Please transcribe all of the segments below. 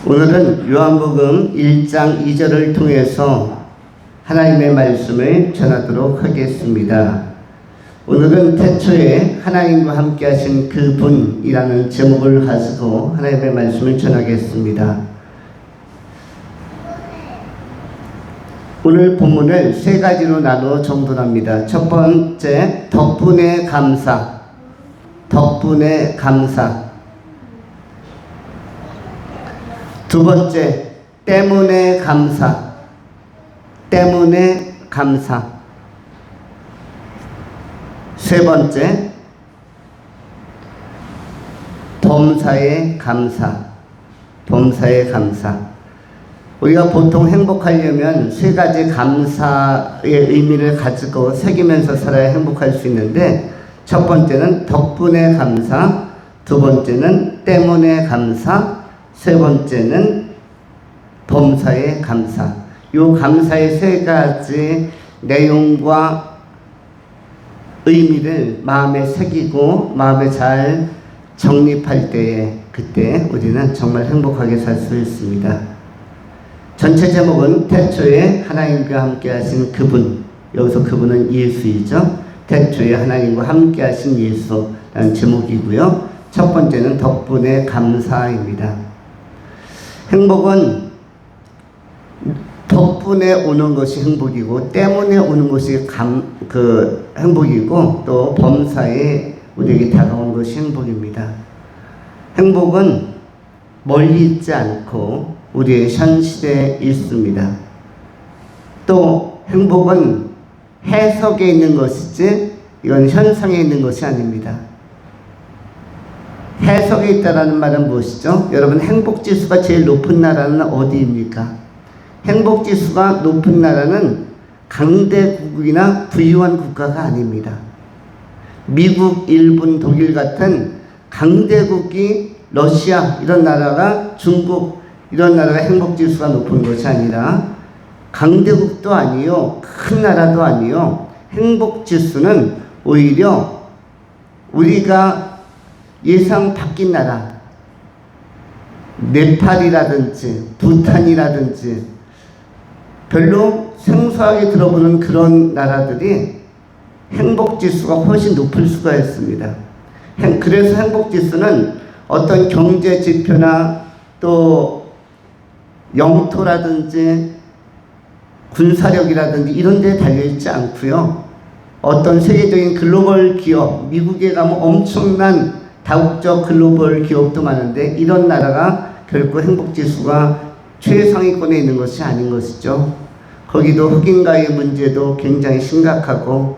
오늘은 요한복음 1장 2절을 통해서 하나님의 말씀을 전하도록 하겠습니다. 오늘은 태초에 하나님과 함께 하신 그분이라는 제목을 가지고 하나님의 말씀을 전하겠습니다. 오늘 본문을 세 가지로 나누어 정돈합니다. 첫 번째, 덕분에 감사. 덕분에 감사. 두 번째, 때문에 감사. 때문에 감사. 세 번째, 범사에 감사. 범사에 감사. 우리가 보통 행복하려면 세 가지 감사의 의미를 가지고 새기면서 살아야 행복할 수 있는데, 첫 번째는 덕분에 감사, 두 번째는 때문에 감사, 세 번째는 범사에 감사. 이 감사의 세 가지 내용과 의미를 마음에 새기고 마음에 잘 정립할 때에 그때 우리는 정말 행복하게 살 수 있습니다. 전체 제목은 태초에 하나님과 함께 하신 그분, 여기서 그분은 예수이죠. 태초에 하나님과 함께 하신 예수라는 제목이고요. 첫 번째는 덕분에 감사입니다. 행복은 덕분에 오는 것이 행복이고 때문에 오는 것이 행복이고 또 범사에 우리에게 다가온 것이 행복입니다. 행복은 멀리 있지 않고 우리의 현실에 있습니다. 또 행복은 해석에 있는 것이지 이건 현상에 있는 것이 아닙니다. 해석에 있다라는 말은 무엇이죠? 여러분, 행복지수가 제일 높은 나라는 어디입니까? 행복지수가 높은 나라는 강대국이나 부유한 국가가 아닙니다. 미국, 일본, 독일 같은 강대국이 러시아 이런 나라가 중국 이런 나라가 행복지수가 높은 것이 아니라 강대국도 아니요 큰 나라도 아니요 행복지수는 오히려 우리가 예상 바뀐 나라 네팔이라든지 부탄이라든지 별로 생소하게 들어보는 그런 나라들이 행복지수가 훨씬 높을 수가 있습니다. 그래서 행복지수는 어떤 경제지표나 또 영토라든지 군사력이라든지 이런 데에 달려있지 않고요. 어떤 세계적인 글로벌 기업, 미국에 가면 엄청난 다국적 글로벌 기업도 많은데 이런 나라가 결코 행복지수가 최상위권에 있는 것이 아닌 것이죠. 거기도 흑인가의 문제도 굉장히 심각하고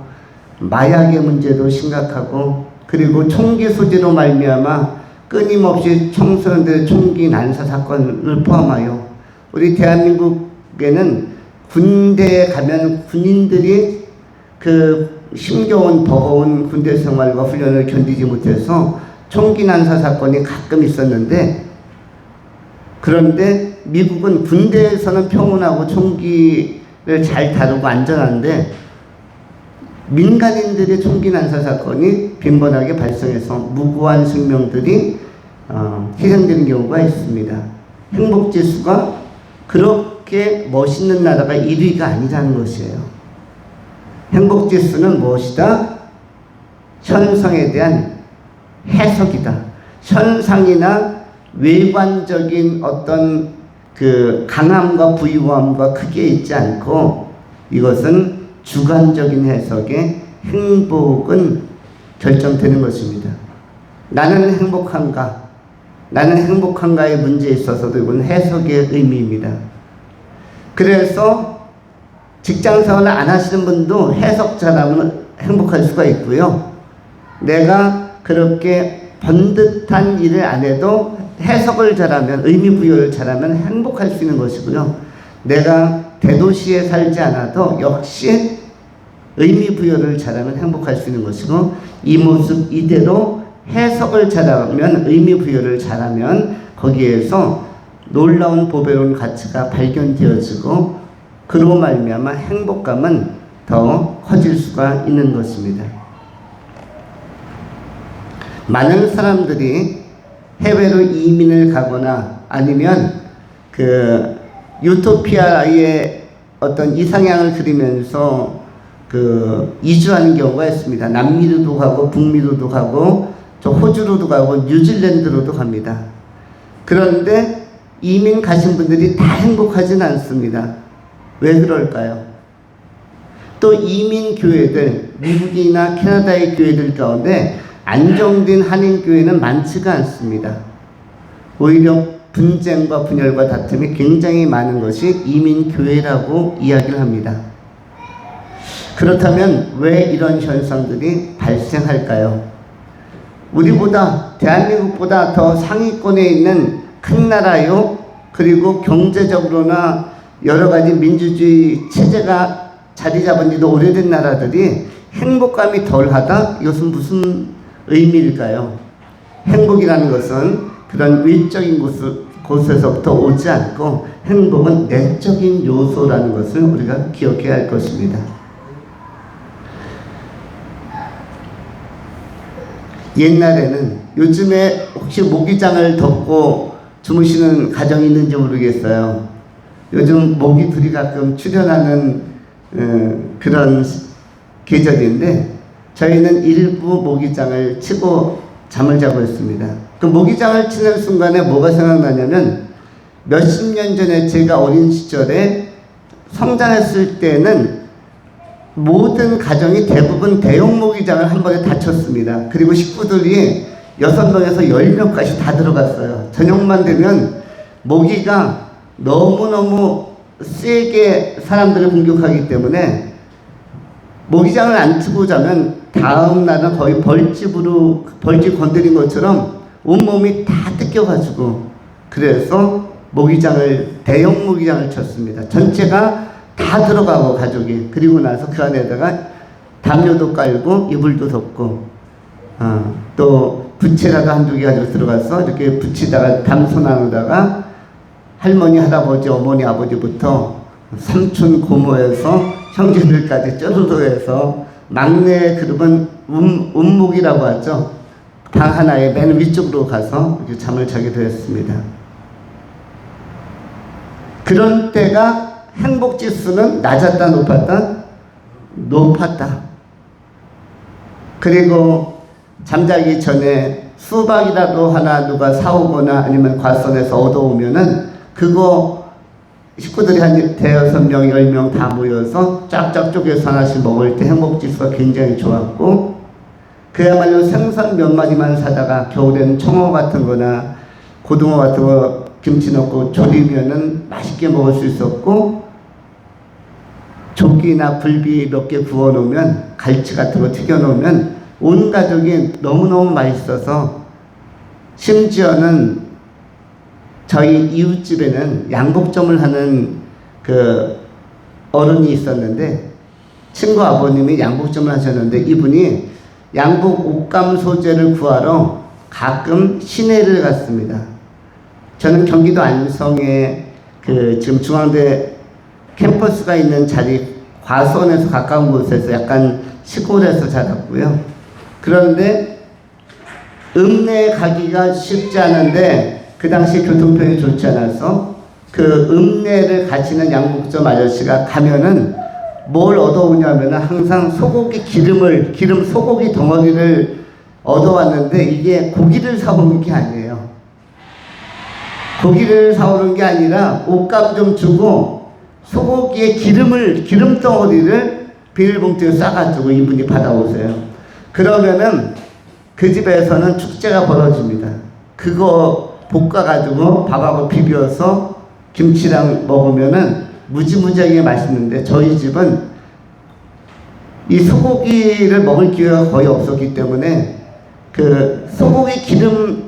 마약의 문제도 심각하고 그리고 총기 소지로 말미암아 끊임없이 청소년들의 총기 난사 사건을 포함하여 우리 대한민국에는 군대에 가면 군인들이 그 힘겨운 버거운 군대 생활과 훈련을 견디지 못해서 총기 난사 사건이 가끔 있었는데, 그런데 미국은 군대에서는 평온하고 총기를 잘 다루고 안전한데 민간인들의 총기 난사 사건이 빈번하게 발생해서 무고한 생명들이 희생되는 경우가 있습니다. 행복지수가 그렇게 멋있는 나라가 1위가 아니라는 것이에요. 행복지수는 무엇이다? 현상에 대한 해석이다. 현상이나 외관적인 어떤 그 강함과 부유함과 크게 있지 않고 이것은 주관적인 해석에 행복은 결정되는 것입니다. 나는 행복한가? 나는 행복한가의 문제에 있어서도 이건 해석의 의미입니다. 그래서 직장생활을 안 하시는 분도 해석 잘하면 행복할 수가 있고요. 내가 그렇게 번듯한 일을 안 해도 해석을 잘하면, 의미 부여를 잘하면 행복할 수 있는 것이고요. 내가 대도시에 살지 않아도 역시 의미 부여를 잘하면 행복할 수 있는 것이고, 이 모습 이대로 해석을 잘하면, 의미 부여를 잘하면 거기에서 놀라운 보배로운 가치가 발견되어지고 그로 말미암아 행복감은 더 커질 수가 있는 것입니다. 많은 사람들이 해외로 이민을 가거나 아니면 그 유토피아의 어떤 이상향을 그리면서 그 이주하는 경우가 있습니다. 남미로도 가고 북미로도 가고 저 호주로도 가고 뉴질랜드로도 갑니다. 그런데 이민 가신 분들이 다 행복하진 않습니다. 왜 그럴까요? 또 이민 교회들, 미국이나 캐나다의 교회들 가운데 안정된 한인 교회는 많지가 않습니다. 오히려 분쟁과 분열과 다툼이 굉장히 많은 것이 이민 교회라고 이야기를 합니다. 그렇다면 왜 이런 현상들이 발생할까요? 우리보다, 대한민국보다 더 상위권에 있는 큰 나라요, 그리고 경제적으로나 여러 가지 민주주의 체제가 자리 잡은 지도 오래된 나라들이 행복감이 덜하다? 이것은 무슨 의미일까요? 행복이라는 것은 그런 외적인 곳에서부터 오지 않고 행복은 내적인 요소라는 것을 우리가 기억해야 할 것입니다. 옛날에는, 요즘에 혹시 모기장을 덮고 주무시는 가정이 있는지 모르겠어요. 요즘 모기들이 가끔 출현하는 그런 계절인데 저희는 일부 모기장을 치고 잠을 자고 있습니다. 그 모기장을 치는 순간에 뭐가 생각나냐면 몇십 년 전에 제가 어린 시절에 성장했을 때는 모든 가정이 대부분 대형 모기장을 한 번에 다 쳤습니다. 그리고 식구들이 6명에서 10명까지 다 들어갔어요. 저녁만 되면 모기가 너무너무 세게 사람들을 공격하기 때문에 모기장을 안 치고 자면 다음 날은 거의 벌집 건드린 것처럼 온몸이 다 뜯겨가지고, 그래서 대형 모기장을 쳤습니다. 전체가 다 들어가고 가족이. 그리고 나서 그 안에다가 담요도 깔고 이불도 덮고 또 부채라도 한두 개 가지고 들어가서 이렇게 붙이다가 담소 나누다가 할머니, 할아버지, 어머니, 아버지부터 삼촌, 고모에서 형제들까지 쩌르르해서 막내 그룹은 운목이라고 하죠. 방 하나에 맨 위쪽으로 가서 이렇게 잠을 자기도 했습니다. 그런 때가 행복지수는 낮았다, 높았다? 높았다. 그리고 잠자기 전에 수박이라도 하나 누가 사오거나 아니면 과선에서 얻어오면은 그거 식구들이 한 대여섯 명, 10명 다 모여서 쫙쫙 쪼개서 하나씩 먹을 때 행복지수가 굉장히 좋았고, 그야말로 생선 몇 마리만 사다가 겨울에는 청어 같은 거나 고등어 같은 거 김치 넣고 조리면은 맛있게 먹을 수 있었고, 조기나 굴비 몇 개 구워 놓으면, 갈치 같은 거 튀겨 놓으면 온 가족이 너무너무 맛있어서, 심지어는 저희 이웃집에는 양복점을 하는 그 어른이 있었는데, 친구 아버님이 양복점을 하셨는데 이분이 양복 옷감 소재를 구하러 가끔 시내를 갔습니다. 저는 경기도 안성에 그 지금 중앙대 캠퍼스가 있는 자리 과수원에서 가까운 곳에서 약간 시골에서 자랐고요. 그런데 읍내에 가기가 쉽지 않은데 그 당시 교통편이 좋지 않아서 그 읍내를 가시는 양복점 아저씨가 가면은 뭘 얻어오냐면 항상 소고기 소고기 덩어리를 얻어왔는데 이게 고기를 사오는 게 아니에요. 고기를 사오는 게 아니라 옷값 좀 주고 소고기의 기름 덩어리를 비닐봉투에 싸가지고 이분이 받아오세요. 그러면은 그 집에서는 축제가 벌어집니다. 그거 볶아가지고 밥하고 비벼서 김치랑 먹으면은 무지무지하게 맛있는데, 저희 집은 이 소고기를 먹을 기회가 거의 없었기 때문에 그 소고기 기름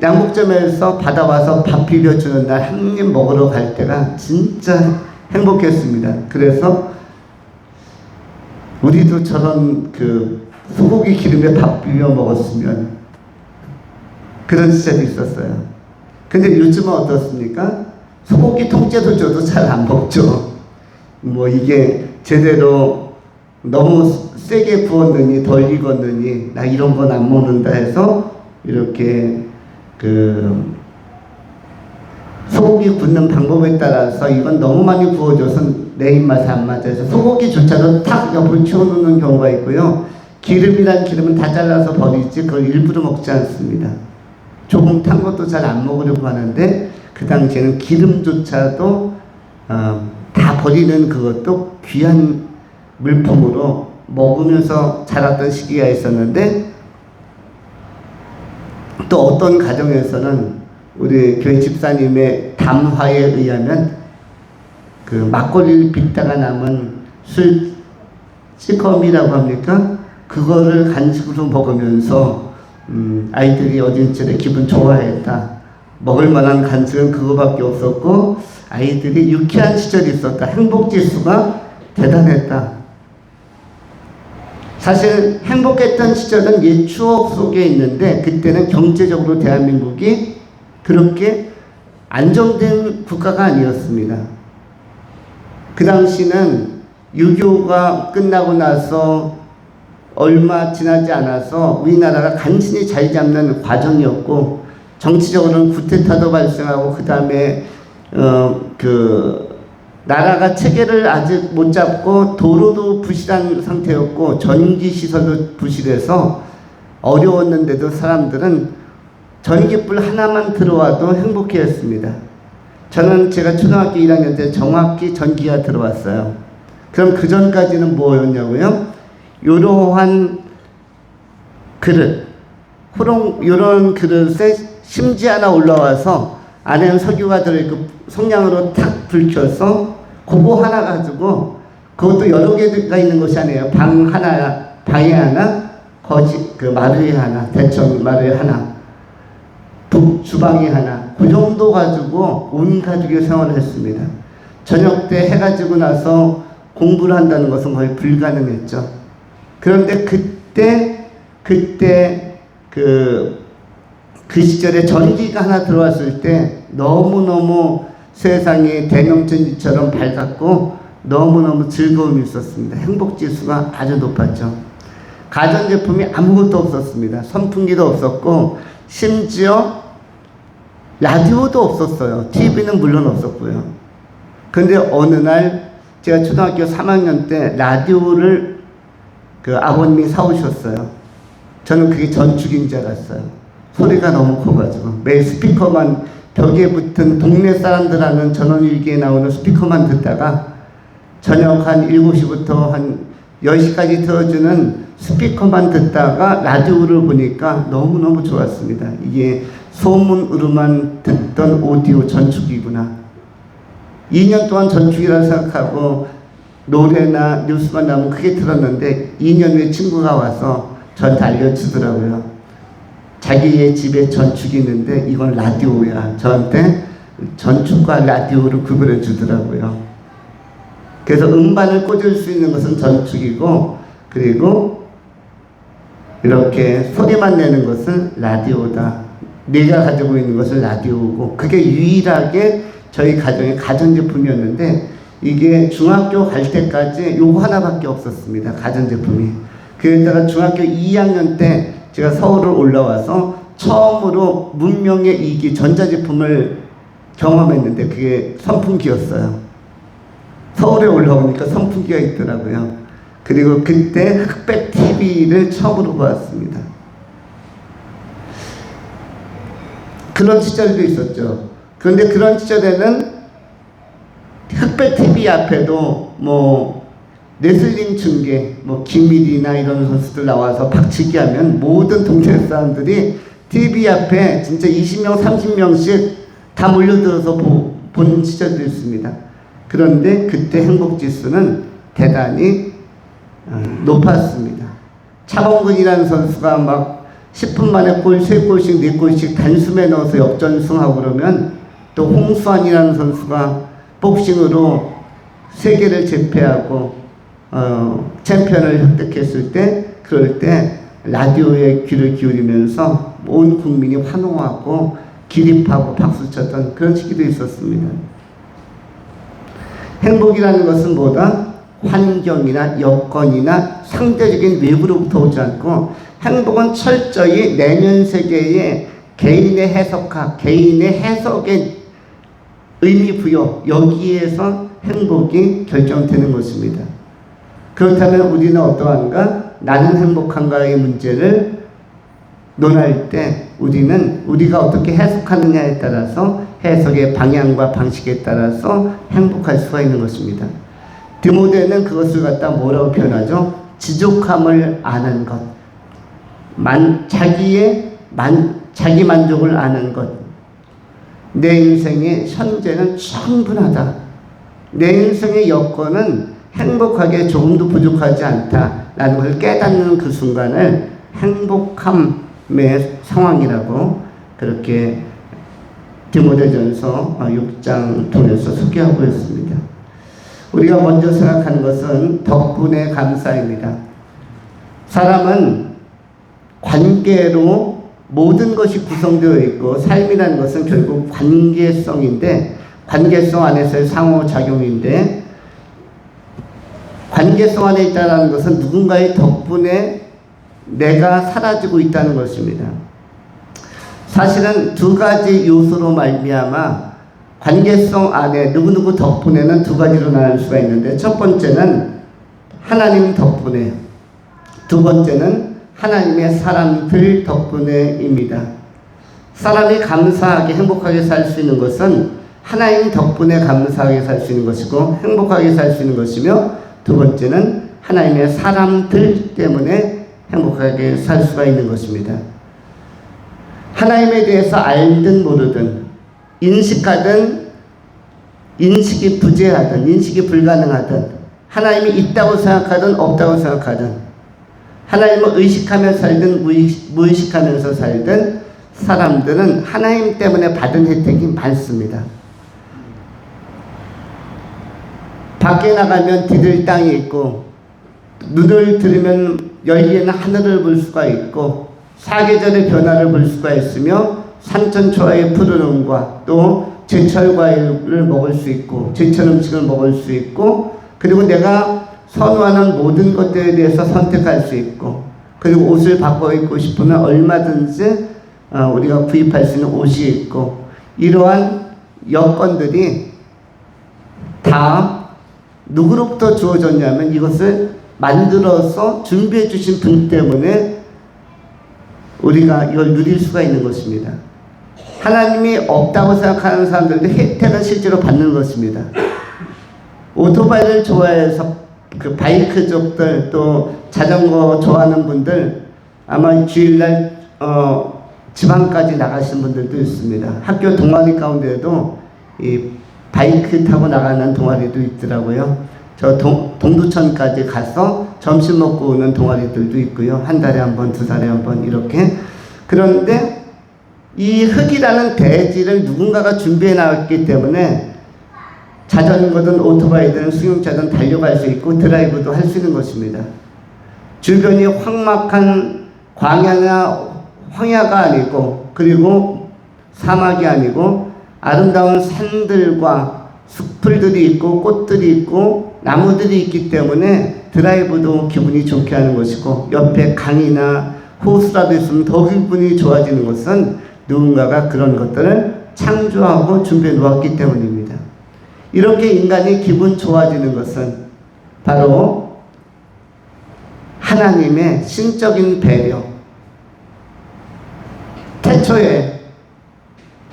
양복점에서 받아와서 밥 비벼주는 날 한 입 먹으러 갈 때가 진짜 행복했습니다. 그래서 우리도 저런 그 소고기 기름에 밥 비벼 먹었으면, 그런 시절이 있었어요. 근데 요즘은 어떻습니까? 소고기 통째로 줘도 잘 안 먹죠. 뭐 이게 제대로 너무 세게 구웠느니 덜 익었느니 나 이런 건 안 먹는다 해서 이렇게 그 소고기 굽는 방법에 따라서 이건 너무 많이 구워져서 내 입맛에 안 맞아서 소고기조차도 탁 옆으로 치워놓는 경우가 있고요. 기름이란 기름은 다 잘라서 버리지 그걸 일부러 먹지 않습니다. 조금 탄 것도 잘 안 먹으려고 하는데 그 당시에는 기름조차도 다 버리는 그것도 귀한 물품으로 먹으면서 자랐던 시기가 있었는데, 또 어떤 가정에서는 우리 교회 집사님의 담화에 의하면 그 막걸리를 빚다가 남은 술 찌꺼미라고 합니까? 그거를 간식으로 먹으면서 아이들이 어린이집에 기분 좋아했다. 먹을 만한 간식은 그거밖에 없었고 아이들이 유쾌한 시절이 있었다. 행복지수가 대단했다. 사실 행복했던 시절은 옛 추억 속에 있는데 그때는 경제적으로 대한민국이 그렇게 안정된 국가가 아니었습니다. 그 당시는 유교가 끝나고 나서 얼마 지나지 않아서 우리나라가 간신히 자리 잡는 과정이었고, 정치적으로는 쿠데타도 발생하고 그 다음에 나라가 체계를 아직 못 잡고 도로도 부실한 상태였고 전기 시설도 부실해서 어려웠는데도 사람들은 전기불 하나만 들어와도 행복해했습니다. 저는 제가 초등학교 1학년 때 정확히 전기가 들어왔어요. 그럼 그 전까지는 뭐였냐고요? 이러한 그릇, 이런 그릇에 심지 하나 올라와서 안에는 석유가 들어있고 성냥으로 탁 불 켜서 그거 하나 가지고, 그것도 여러 개가 있는 것이 아니에요. 방에 하나, 마루에 하나, 대천 마루에 하나, 주방에 하나, 그 정도 가지고 온 가족이 생활을 했습니다. 저녁 때 해가 지고 나서 공부를 한다는 것은 거의 불가능했죠. 그런데 그때 그 시절에 전기가 하나 들어왔을 때 너무너무 세상이 대명천지처럼 밝았고 너무너무 즐거움이 있었습니다. 행복지수가 아주 높았죠. 가전제품이 아무것도 없었습니다. 선풍기도 없었고 심지어 라디오도 없었어요. TV는 물론 없었고요. 그런데 어느 날 제가 초등학교 3학년 때 라디오를 아버님이 사오셨어요. 저는 그게 전축인 줄 알았어요. 소리가 너무 커가지고 매일 스피커만, 벽에 붙은 동네 사람들 하는 전원일기에 나오는 스피커만 듣다가 저녁 한 7시부터 한 10시까지 틀어주는 스피커만 듣다가 라디오를 보니까 너무너무 좋았습니다. 이게 소문으로만 듣던 오디오 전축이구나. 2년 동안 전축이라 생각하고 노래나 뉴스만 나오면 크게 들었는데 2년 후에 친구가 와서 저한테 알려주더라고요. 자기의 집에 전축이 있는데 이건 라디오야. 저한테 전축과 라디오를 구분해 주더라고요. 그래서 음반을 꽂을 수 있는 것은 전축이고, 그리고 이렇게 소리만 내는 것은 라디오다. 내가 가지고 있는 것은 라디오고, 그게 유일하게 저희 가정의 가전제품이었는데 이게 중학교 갈 때까지 요거 하나밖에 없었습니다. 가전제품이. 그러다가 중학교 2학년 때 제가 서울을 올라와서 처음으로 문명의 이기 전자제품을 경험했는데 그게 선풍기였어요. 서울에 올라오니까 선풍기가 있더라고요. 그리고 그때 흑백 TV를 처음으로 보았습니다. 그런 시절도 있었죠. 그런데 그런 시절에는 흑백 TV 앞에도 레슬링 중계, 김일이나 이런 선수들 나와서 박치기 하면 모든 동네 사람들이 TV 앞에 진짜 20명, 30명씩 다 몰려들어서 본 시절도 있습니다. 그런데 그때 행복지수는 대단히 높았습니다. 차범근이라는 선수가 막 10분 만에 골 3골씩 4골씩 단숨에 넣어서 역전승하고 그러면, 또 홍수환이라는 선수가 복싱으로 세계를 제패하고 챔피언을 획득했을 때, 그럴 때 라디오에 귀를 기울이면서 온 국민이 환호하고 기립하고 박수쳤던 그런 시기도 있었습니다. 행복이라는 것은 뭐다? 환경이나 여건이나 상대적인 외부로부터 오지 않고, 행복은 철저히 내면 세계의 개인의 해석에 의미 부여, 여기에서 행복이 결정되는 것입니다. 그렇다면 우리는 어떠한가? 나는 행복한가의 문제를 논할 때 우리가 어떻게 해석하느냐에 따라서 해석의 방향과 방식에 따라서 행복할 수가 있는 것입니다. 디모데는 그것을 갖다 뭐라고 표현하죠? 지족함을 아는 것, 자기 만족을 아는 것. 내 인생의 현재는 충분하다. 내 인생의 여건은 행복하게 조금도 부족하지 않다라는 걸 깨닫는 그 순간을 행복함의 상황이라고 그렇게 디모데전서 6장 통해서 소개하고 있습니다. 우리가 먼저 생각하는 것은 덕분에 감사입니다. 사람은 관계로 모든 것이 구성되어 있고 삶이라는 것은 결국 관계성인데 관계성 안에서의 상호작용인데 관계성 안에 있다는 것은 누군가의 덕분에 내가 사라지고 있다는 것입니다. 사실은 두 가지 요소로 말미암아 관계성 안에 누구누구 덕분에는 두 가지로 나눌 수가 있는데 첫 번째는 하나님 덕분에, 두 번째는 하나님의 사람들 덕분에입니다. 사람이 감사하게 행복하게 살 수 있는 것은 하나님 덕분에 감사하게 살 수 있는 것이고 행복하게 살 수 있는 것이며 두 번째는 하나님의 사람들 때문에 행복하게 살 수가 있는 것입니다. 하나님에 대해서 알든 모르든 인식하든 인식이 부재하든 인식이 불가능하든 하나님이 있다고 생각하든 없다고 생각하든 하나님을 의식하며 살든 무의식하면서 살든 사람들은 하나님 때문에 받은 혜택이 많습니다. 밖에 나가면 디딜 땅이 있고 눈을 들으면 열리는 하늘을 볼 수가 있고 사계절의 변화를 볼 수가 있으며 산천초화의 푸르름과 또 제철 과일을 먹을 수 있고 제철 음식을 먹을 수 있고 그리고 내가 선호하는 모든 것들에 대해서 선택할 수 있고 그리고 옷을 바꿔 입고 싶으면 얼마든지 우리가 구입할 수 있는 옷이 있고 이러한 여건들이 다 누구로부터 주어졌냐면 이것을 만들어서 준비해 주신 분 때문에 우리가 이걸 누릴 수가 있는 것입니다. 하나님이 없다고 생각하는 사람들도 혜택은 실제로 받는 것입니다. 오토바이를 좋아해서 그 바이크족들 또 자전거 좋아하는 분들 아마 주일날 지방까지 나가시는 분들도 있습니다. 학교 동아리 가운데도 이 바이크 타고 나가는 동아리도 있더라고요. 저 동두천까지 가서 점심 먹고 오는 동아리들도 있고요. 한 달에 한 번, 두 달에 한 번 이렇게. 그런데 이 흙이라는 대지를 누군가가 준비해 나왔기 때문에 자전거든 오토바이든 승용차든 달려갈 수 있고 드라이브도 할 수 있는 것입니다. 주변이 황막한 광야나 황야가 아니고 그리고 사막이 아니고 아름다운 산들과 숲풀들이 있고 꽃들이 있고 나무들이 있기 때문에 드라이브도 기분이 좋게 하는 것이고 옆에 강이나 호수라도 있으면 더 기분이 좋아지는 것은 누군가가 그런 것들을 창조하고 준비해 놓았기 때문입니다. 이렇게 인간이 기분 좋아지는 것은 바로 하나님의 신적인 배려, 태초에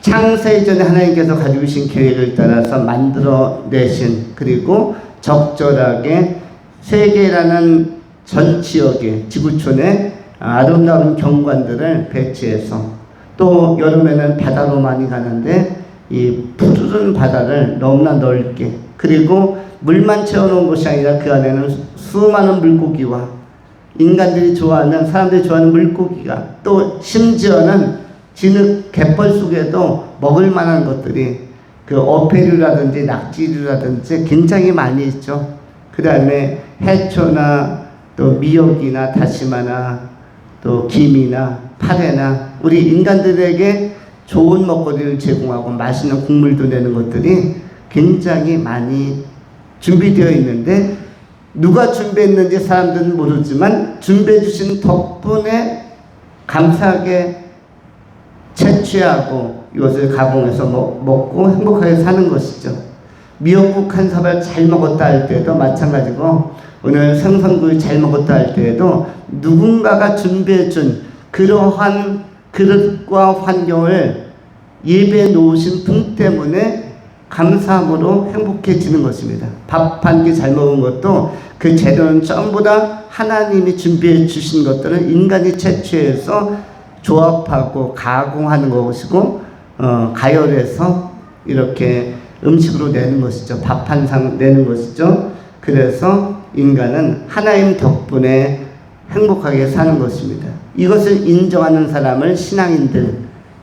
창세 전에 하나님께서 가지고 계신 계획을 따라서 만들어내신 그리고 적절하게 세계라는 전 지역의 지구촌에 아름다운 경관들을 배치해서 또 여름에는 바다로 많이 가는데 이 푸르른 바다를 너무나 넓게 그리고 물만 채워놓은 것이 아니라 그 안에는 수많은 물고기와 인간들이 좋아하는 사람들이 좋아하는 물고기가 또 심지어는 진흙 갯벌 속에도 먹을 만한 것들이 그 어패류라든지 낙지류라든지 굉장히 많이 있죠. 그 다음에 해초나 또 미역이나 다시마나 또 김이나 파래나 우리 인간들에게 좋은 먹거리를 제공하고 맛있는 국물도 내는 것들이 굉장히 많이 준비되어 있는데 누가 준비했는지 사람들은 모르지만 준비해 주신 덕분에 감사하게 채취하고 이것을 가공해서 먹고 행복하게 사는 것이죠. 미역국 한 사발 잘 먹었다 할 때도 마찬가지고, 오늘 생선구이 잘 먹었다 할 때에도 누군가가 준비해준 그러한 그릇과 환경을 예배해 놓으신 분 때문에 감사함으로 행복해지는 것입니다. 밥 한 끼 잘 먹은 것도 그 재료는 전부 다 하나님이 준비해 주신 것들을 인간이 채취해서 조합하고 가공하는 것이고, 가열해서 이렇게 음식으로 내는 것이죠. 밥 한 상 내는 것이죠. 그래서 인간은 하나님 덕분에 행복하게 사는 것입니다. 이것을 인정하는 사람을 신앙인들,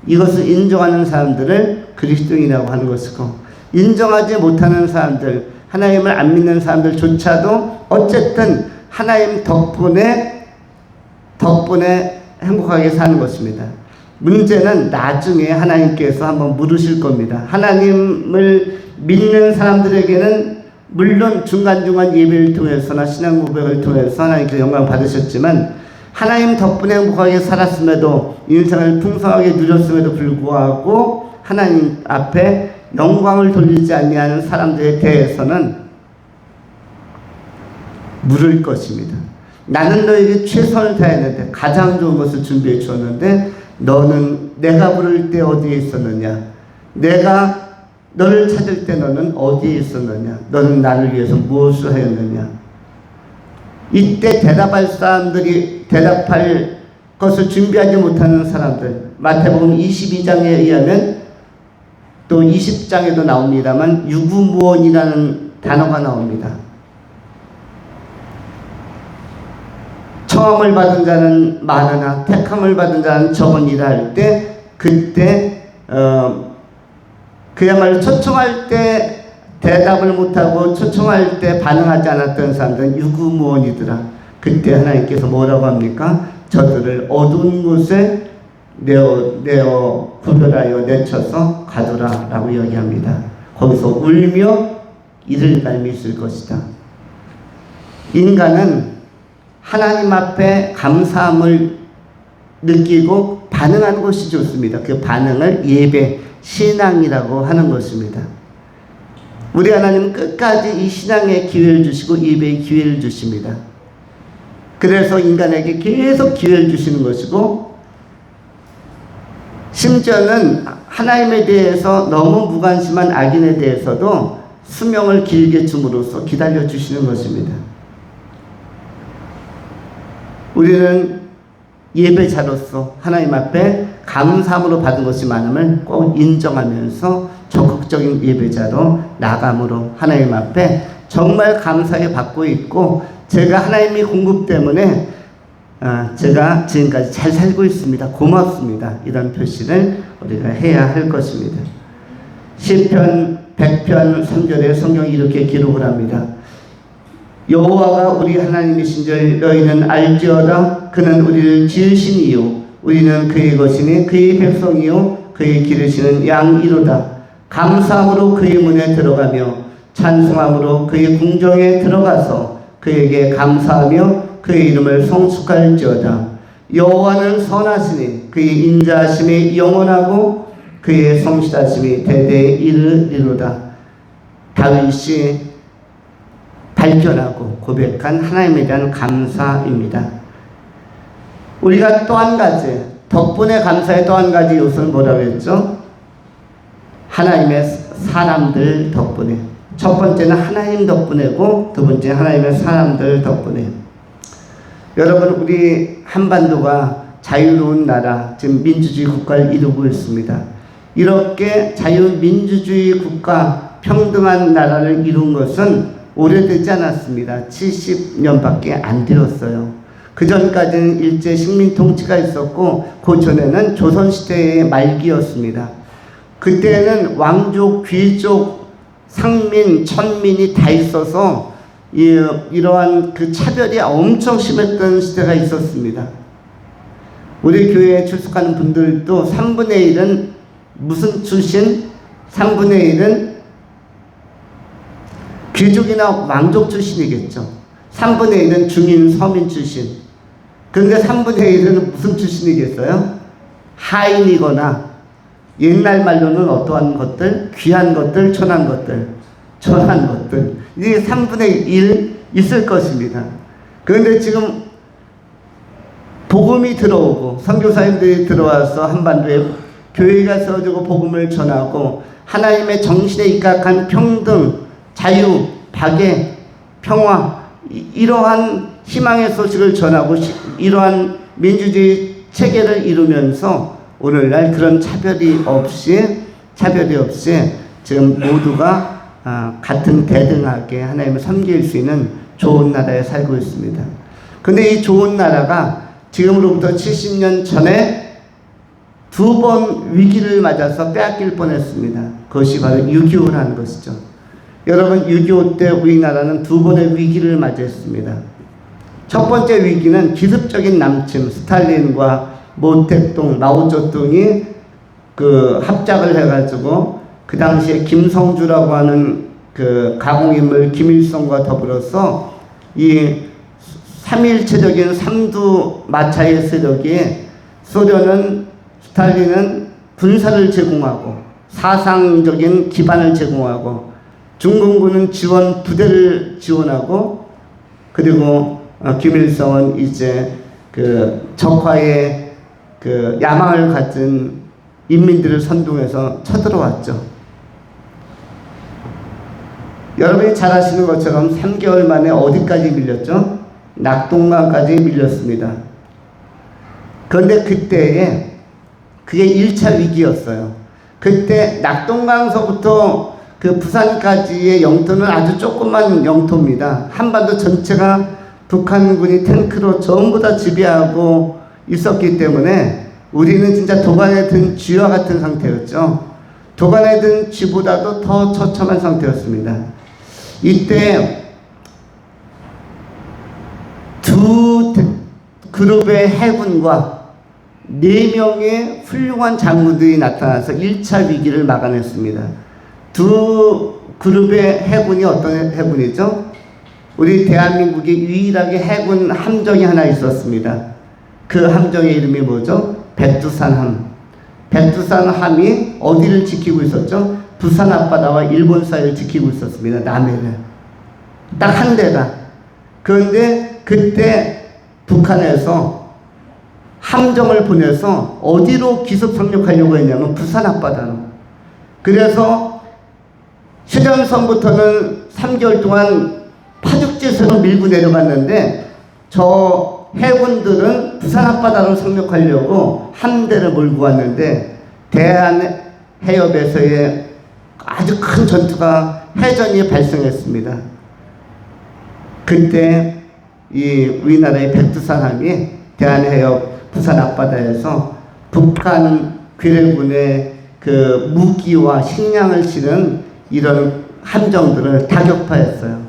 이것을 인정하는 사람들을 그리스도인이라고 하는 것이고, 인정하지 못하는 사람들, 하나님을 안 믿는 사람들조차도 어쨌든 하나님 덕분에 행복하게 사는 것입니다. 문제는 나중에 하나님께서 한번 물으실 겁니다. 하나님을 믿는 사람들에게는 물론 중간중간 예배를 통해서나 신앙 고백을 통해서 하나님께서 영광을 받으셨지만, 하나님 덕분에 행복하게 살았음에도, 인생을 풍성하게 누렸음에도 불구하고 하나님 앞에 영광을 돌리지 아니하는 사람들에 대해서는 물을 것입니다. 나는 너에게 최선을 다했는데, 가장 좋은 것을 준비해 주었는데 너는 내가 부를 때 어디에 있었느냐? 내가 너를 찾을 때 너는 어디에 있었느냐? 너는 나를 위해서 무엇을 하였느냐? 이때 대답할 것을 준비하지 못하는 사람들, 마태복음 22장에 의하면 또 20장에도 나옵니다만 유구무원이라는 단어가 나옵니다. 청함을 받은 자는 많으나 택함을 받은 자는 적으니라 할 때, 그때 그야말로 초청할 때 대답을 못하고 초청할 때 반응하지 않았던 사람들은 유구무원이더라. 그때 하나님께서 뭐라고 합니까? 저들을 어두운 곳에 내어 구별하여 내쳐서 가두라 라고 이야기합니다. 거기서 울며 이를 갈미 있을 것이다. 인간은 하나님 앞에 감사함을 느끼고 반응하는 것이 좋습니다. 그 반응을 예배, 신앙이라고 하는 것입니다. 우리 하나님은 끝까지 이 신앙에 기회를 주시고 예배에 기회를 주십니다. 그래서 인간에게 계속 기회를 주시는 것이고, 심지어는 하나님에 대해서 너무 무관심한 악인에 대해서도 수명을 길게 줌으로써 기다려 주시는 것입니다. 우리는 예배자로서 하나님 앞에 감사함으로 받은 것이 많음을 꼭 인정하면서 적극적인 예배자로 나감으로 하나님 앞에 정말 감사하게 받고 있고, 제가 하나님의 공급 때문에 제가 지금까지 잘 살고 있습니다. 고맙습니다. 이런 표시를 우리가 해야 할 것입니다. 시편 100편 3절에 성경이 이렇게 기록을 합니다. 여호와가 우리 하나님이신 줄 너희는 알지어다. 그는 우리를 지으신 이요 우리는 그의 것이니 그의 백성이요 그의 기르시는 양이로다. 감사함으로 그의 문에 들어가며 찬송함으로 그의 궁정에 들어가서 그에게 감사하며 그의 이름을 성축할지어다. 여호와는 선하시니 그의 인자하심이 영원하고 그의 성실하심이 대대에 이르리로다. 다윗이 발견하고 고백한 하나님에 대한 감사입니다. 우리가 또 한 가지, 덕분에 감사의 또 한 가지 요소는 뭐라고 했죠? 하나님의 사람들 덕분에. 첫 번째는 하나님 덕분에고, 두 번째 하나님의 사람들 덕분에. 여러분, 우리 한반도가 자유로운 나라, 지금 민주주의 국가를 이루고 있습니다. 이렇게 자유민주주의 국가, 평등한 나라를 이룬 것은 오래되지 않았습니다. 70년밖에 안 되었어요. 그 전까지는 일제 식민 통치가 있었고, 그 전에는 조선시대의 말기였습니다. 그때는 왕족, 귀족, 상민, 천민이 다 있어서 이러한 그 차별이 엄청 심했던 시대가 있었습니다. 우리 교회에 출석하는 분들도 3분의 1은 무슨 출신? 3분의 1은 귀족이나 왕족 출신이겠죠. 3분의 1은 중인, 서민 출신. 그런데 3분의 1은 무슨 출신이겠어요? 하인이거나 옛날 말로는 어떠한 것들, 귀한 것들, 천한 것들, 이게 3분의 1 있을 것입니다. 그런데 지금 복음이 들어오고 선교사님들이 들어와서 한반도에 교회가 세워지고 복음을 전하고 하나님의 정신에 입각한 평등, 자유, 박애, 평화, 이러한 희망의 소식을 전하고 이러한 민주주의 체계를 이루면서 오늘날 그런 차별이 없이 지금 모두가 같은 대등하게 하나님을 섬길 수 있는 좋은 나라에 살고 있습니다. 근데 이 좋은 나라가 지금으로부터 70년 전에 2번 위기를 맞아서 빼앗길 뻔했습니다. 그것이 바로 6.25라는 것이죠. 여러분, 6.25 때 우리나라는 2번의 위기를 맞이했습니다. 첫 번째 위기는 기습적인 남침, 스탈린과 모택동, 마오쩌둥이 그 합작을 해가지고 그 당시에 김성주라고 하는 그 가공인물 김일성과 더불어서 이 3일체적인 삼두 마차의 세력이 스탈린은 군사를 제공하고 사상적인 기반을 제공하고 중공군은 부대를 지원하고 그리고 김일성은 이제 그 적화의 그 야망을 가진 인민들을 선동해서 쳐들어왔죠. 여러분이 잘 아시는 것처럼 3개월 만에 어디까지 밀렸죠? 낙동강까지 밀렸습니다. 그런데 그때에 그게 1차 위기였어요. 그때 낙동강서부터 그 부산까지의 영토는 아주 조그만 영토입니다. 한반도 전체가 북한군이 탱크로 전부 다 지배하고 있었기 때문에 우리는 진짜 도간에 든 쥐와 같은 상태였죠. 도간에 든 쥐보다도 더 처참한 상태였습니다. 이때 두 그룹의 해군과 4명의 훌륭한 장군들이 나타나서 1차 위기를 막아냈습니다. 두 그룹의 해군이 어떤 해군이죠? 우리 대한민국에 유일하게 해군 함정이 하나 있었습니다. 그 함정의 이름이 뭐죠? 백두산함. 백두산함이 어디를 지키고 있었죠? 부산 앞바다와 일본 사이를 지키고 있었습니다. 남해를. 딱 한 대가. 그런데 그때 북한에서 함정을 보내서 어디로 기습 상륙하려고 했냐면 부산 앞바다로. 그래서 휴전선부터는 3개월 동안 파죽지세로 밀고 내려갔는데 저 해군들은 부산 앞바다로 상륙하려고 한 대를 몰고 왔는데 대한해협에서의 아주 큰 전투가 해전이 발생했습니다. 그때 이 우리나라의 백두산함이 대한해협 부산 앞바다에서 북한 괴뢰군의 그 무기와 식량을 실은 이런 함정들을 타격파했어요.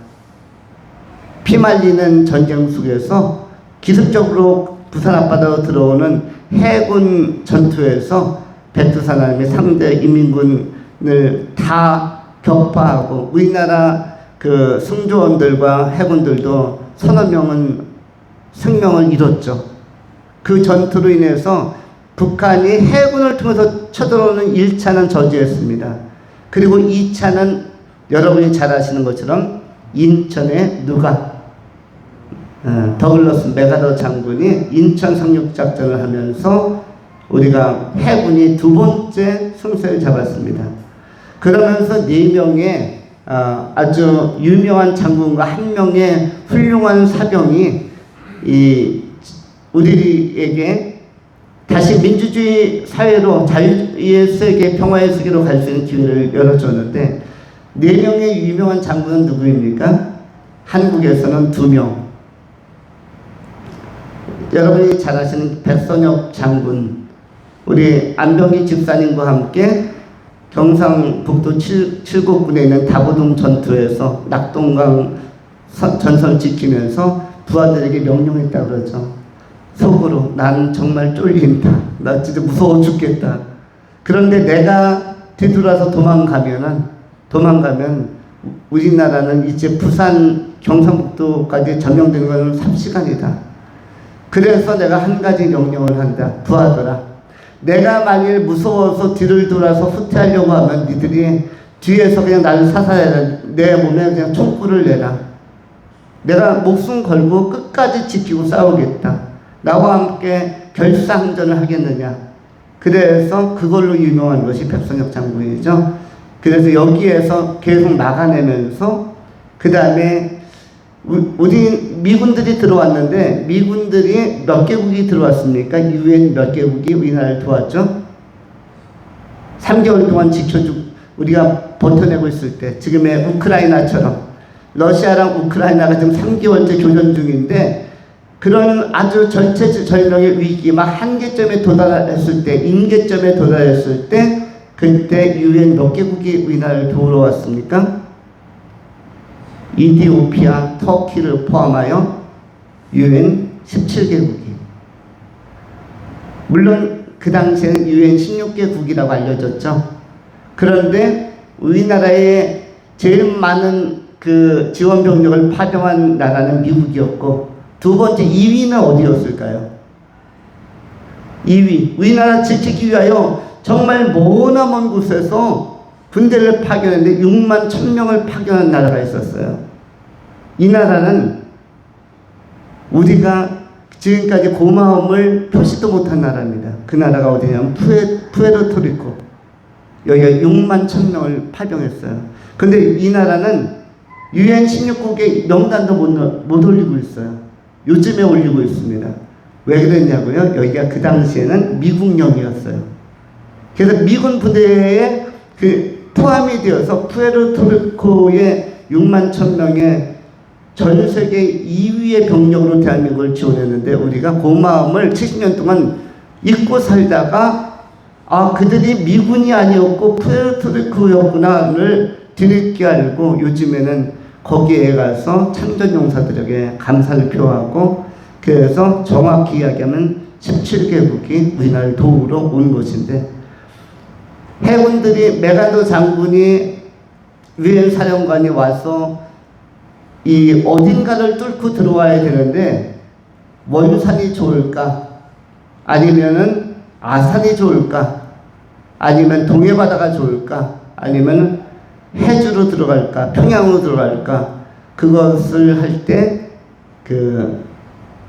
피말리는 전쟁 속에서 기습적으로 부산 앞바다로 들어오는 해군 전투에서 백두산함이 상대 인민군을 다 격파하고 우리나라 그 승조원들과 해군들도 서너 명은 생명을 잃었죠. 그 전투로 인해서 북한이 해군을 통해서 쳐들어오는 1차는 저지했습니다. 그리고 2차는 여러분이 잘 아시는 것처럼 인천의 누가 더글러스 메가더 장군이 인천 상륙작전을 하면서 우리가 해군이 2번째 승세를 잡았습니다. 그러면서 4명의 아주 유명한 장군과 1명의 훌륭한 사병이 우리에게 다시 민주주의 사회로 자유의 세계, 평화의 세계로 갈 수 있는 기회를 열어줬는데 4명의 유명한 장군은 누구입니까? 한국에서는 2명. 여러분이 잘 아시는 백선엽 장군, 우리 안병기 집사님과 함께 경상북도 칠곡군에 있는 다보동 전투에서 낙동강 전선 지키면서 부하들에게 명령했다고 그러죠. 속으로 나는 정말 쫄린다. 나 진짜 무서워 죽겠다. 그런데 내가 뒤돌아서 도망가면 우리나라는 이제 부산 경상북도까지 점령되는 것은 3시간이다. 그래서 내가 한 가지 명령을 한다. 부하들아, 내가 만일 무서워서 뒤를 돌아서 후퇴하려고 하면 니들이 뒤에서 그냥 나를 사살해라. 내 몸에 그냥 총구를 내라. 내가 목숨 걸고 끝까지 지키고 싸우겠다. 나와 함께 결사항전을 하겠느냐. 그래서 그걸로 유명한 것이 백선혁 장군이죠. 그래서 여기에서 계속 막아내면서 그 다음에 우리 미군들이 들어왔는데 미군들이 몇 개국이 들어왔습니까? 유엔 몇 개국이 우리나라를 도왔죠? 3개월 동안 우리가 버텨내고 있을 때 지금의 우크라이나처럼 러시아랑 우크라이나가 지금 3개월째 교전 중인데 그런 아주 절체절명의 위기 막 한계점에 도달했을 때 임계점에 도달했을 때 그때 유엔 몇 개국이 우리나라를 도우러 왔습니까? 이디오피아, 터키를 포함하여 유엔 17개국이. 물론 그 당시에는 유엔 16개국이라고 알려졌죠. 그런데 우리나라에 제일 많은 그 지원 병력을 파병한 나라는 미국이었고 두 번째 2위는 어디였을까요? 2위. 우리나라 지키기 위하여 정말 머나먼 곳에서 군대를 파견했는데 6만 1,000명을 파견한 나라가 있었어요. 이 나라는 우리가 지금까지 고마움을 표시도 못한 나라입니다. 그 나라가 어디냐면 푸에르토리코. 여기가 6만 1,000명을 파병했어요. 근데 이 나라는 유엔 16국의 명단도 못 올리고 있어요. 요즘에 올리고 있습니다. 왜 그랬냐고요? 여기가 그 당시에는 미국령이었어요. 그래서 미군 부대에 포함이 되어서 푸에르토리코의 6만 1,000명의 전 세계 2위의 병력으로 대한민국을 지원했는데 우리가 고마움을 70년 동안 잊고 살다가 그들이 미군이 아니었고 푸에르토리코였구나를 뒤늦게 알고 요즘에는 거기에 가서 참전용사들에게 감사를 표하고 그래서 정확히 이야기하면 17개국이 우리나라를 도우러 온 것인데 해군들이 메가더 장군이 유엔 사령관이 와서 이 어딘가를 뚫고 들어와야 되는데 원산이 좋을까? 아니면은 아산이 좋을까? 아니면 동해바다가 좋을까? 아니면 해주로 들어갈까? 평양으로 들어갈까? 그것을 할 때 그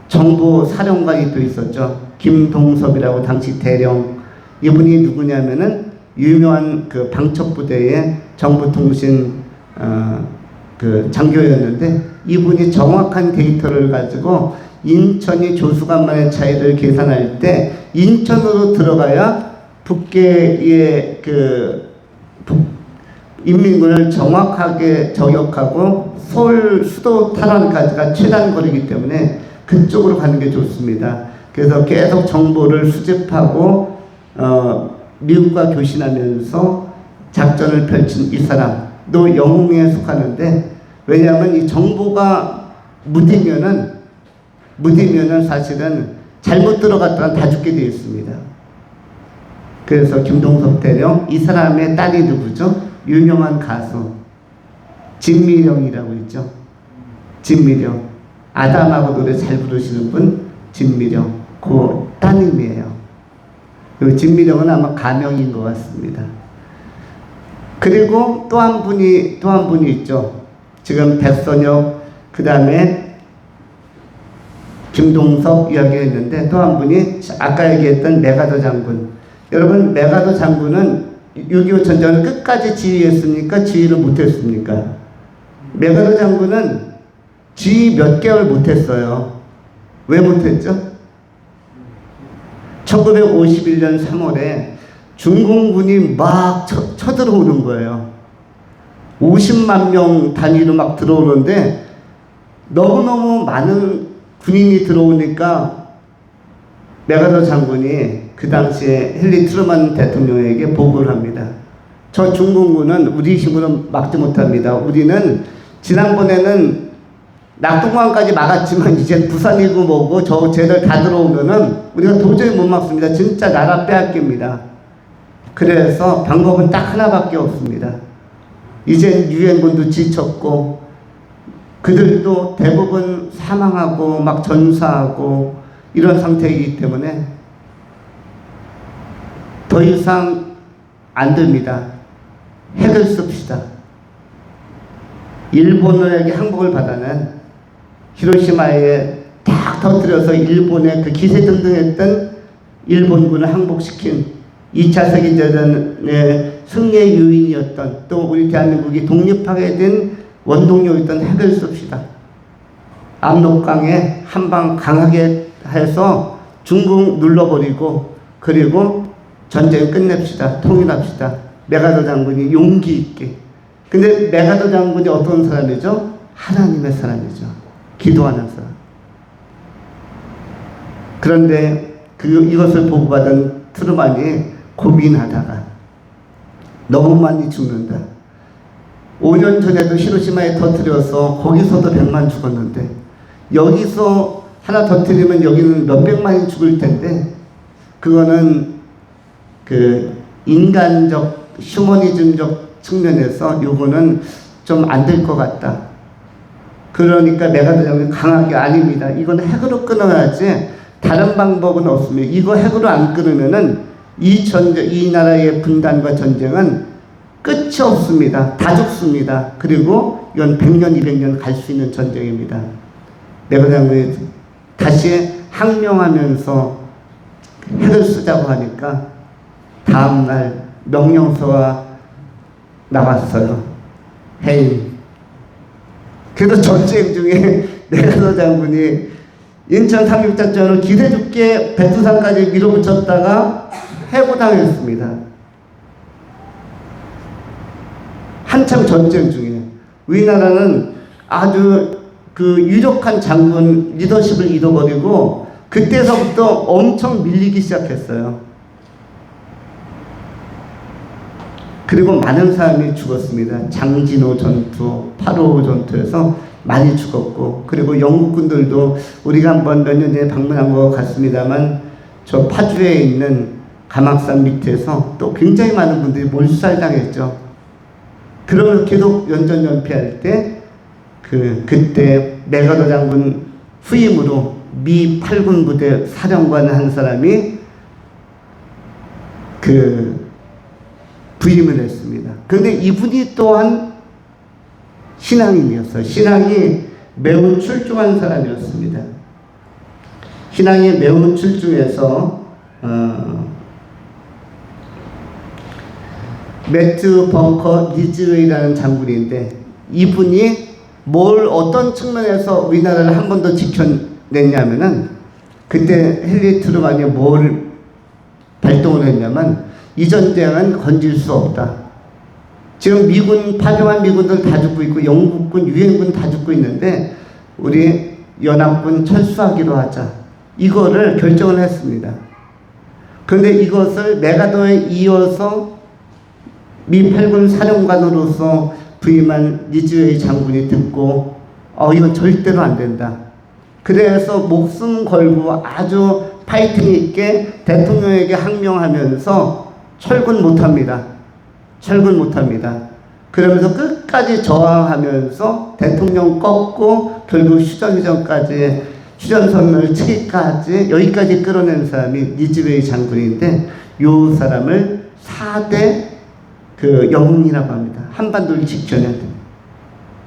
정보 사령관이 또 있었죠. 김동섭이라고 당시 대령. 이분이 누구냐면은 유명한 그 방첩부대의 정보통신 그 장교였는데 이분이 정확한 데이터를 가지고 인천이 조수간만의 차이를 계산할 때 인천으로 들어가야 북계의 그 인민군을 정확하게 저격하고 서울 수도 탈환까지가 최단 거리이기 때문에 그쪽으로 가는 게 좋습니다. 그래서 계속 정보를 수집하고 미국과 교신하면서 작전을 펼친 이 사람도 영웅에 속하는데 왜냐하면 이 정보가 무디면은 사실은 잘못 들어갔다가 다 죽게 되어 있습니다. 그래서 김동섭 대령 이 사람의 딸이 누구죠? 유명한 가수 진미령이라고 있죠. 진미령 아담하고 노래 잘 부르시는 분 진미령 그 따님이에요. 진미령은 아마 가명인 것 같습니다. 그리고 또 한 분이 있죠. 지금 백선혁 그 다음에 김동섭 이야기했는데 또 한 분이 아까 얘기했던 메가더 장군. 여러분 메가더 장군은 6.25 전쟁을 끝까지 지휘했습니까? 지휘를 못했습니까? 메가더 장군은 지휘 몇 개월 못했어요. 왜 못했죠? 1951년 3월에 중공군이 막 쳐들어오는 거예요. 50만 명 단위로 막 들어오는데 너무너무 많은 군인이 들어오니까 메가더 장군이 그 당시에 헨리 트루먼 대통령에게 보고를 합니다. 저 중공군은 우리 힘으로 막지 못합니다. 우리는 지난번에는 낙동강까지 막았지만 이제 부산이고 뭐고 쟤들 다 들어오면은 우리가 도저히 못 막습니다. 진짜 나라 빼앗깁니다. 그래서 방법은 딱 하나밖에 없습니다. 이제 유엔군도 지쳤고 그들도 대부분 사망하고 막 전사하고 이런 상태이기 때문에 더 이상 안 됩니다. 핵을 씁시다. 일본에게 항복을 받아낸 히로시마에 딱 터뜨려서 일본의 그 기세등등했던 일본군을 항복시킨 2차 세계대전의 승리의 요인이었던, 또 우리 대한민국이 독립하게 된 원동력이었던 핵을 씁시다. 압록강에 한방 강하게 해서 중국 눌러버리고, 그리고 전쟁 끝냅시다. 통일합시다. 메가더 장군이 용기 있게. 근데 메가더 장군이 어떤 사람이죠? 하나님의 사람이죠. 기도하는 사람. 그런데 이것을 보고받은 트루만이 고민하다가 너무 많이 죽는다. 5년 전에도 히로시마에 터뜨려서 거기서도 100만 죽었는데 여기서 하나 터뜨리면 여기는 몇백만이 죽을 텐데, 그거는 그 인간적 휴머니즘적 측면에서 요거는 좀 안 될 것 같다. 그러니까 메가더 장군이 강하게 아닙니다. 이건 핵으로 끊어야지 다른 방법은 없습니다. 이거 핵으로 안 끊으면은 이 나라의 분단과 전쟁은 끝이 없습니다. 다 죽습니다. 그리고 이건 100년, 200년 갈 수 있는 전쟁입니다. 메가더 장군이 다시 항명하면서 핵을 쓰자고 하니까 다음날 명령서가 나왔어요. 해임. 그래도 전쟁 중에 메가더 장군이 인천 상륙작전을 기세좋게 백두산까지 밀어붙였다가 해고당했습니다. 한참 전쟁 중에. 우리나라는 아주 그 유력한 장군 리더십을 잃어버리고 그때서부터 엄청 밀리기 시작했어요. 그리고 많은 사람이 죽었습니다. 장진호 전투, 8.5 전투에서 많이 죽었고, 그리고 영국군들도 우리가 한번 몇 년 전에 방문한 것 같습니다만 저 파주에 있는 가막산 밑에서 또 굉장히 많은 분들이 몰살당했죠. 그러면서 계속 연전연패할 때 그때 메가더 장군 후임으로 미 8군 부대 사령관 한 사람이 부임을 했습니다. 그런데 이분이 또한 신앙인이었어요. 신앙이 매우 출중한 사람이었습니다. 신앙이 매우 출중해서 매튜 벙커 니즈웨이라는 장군인데, 이분이 어떤 측면에서 우리나라를 한 번 더 지켜냈냐면은, 그때 헨리 트루만이 뭘 발동을 했냐면, 이 전쟁은 건질 수 없다. 지금 미군, 파병한 미군들 다 죽고 있고, 영국군, 유엔군 다 죽고 있는데, 우리 연합군 철수하기로 하자. 이거를 결정을 했습니다. 그런데 이것을 메가더에 이어서 미 8군 사령관으로서 부임한 니즈웨이 장군이 듣고, 이건 절대로 안 된다. 그래서 목숨 걸고 아주 파이팅 있게 대통령에게 항명하면서 철군 못합니다. 철군 못합니다. 그러면서 끝까지 저항하면서 대통령 꺾고 결국 휴전선언을 치기까지 여기까지 끌어낸 사람이 니즈웨이 장군인데, 이 사람을 4대 영웅이라고 합니다. 한반도를 지켜낸.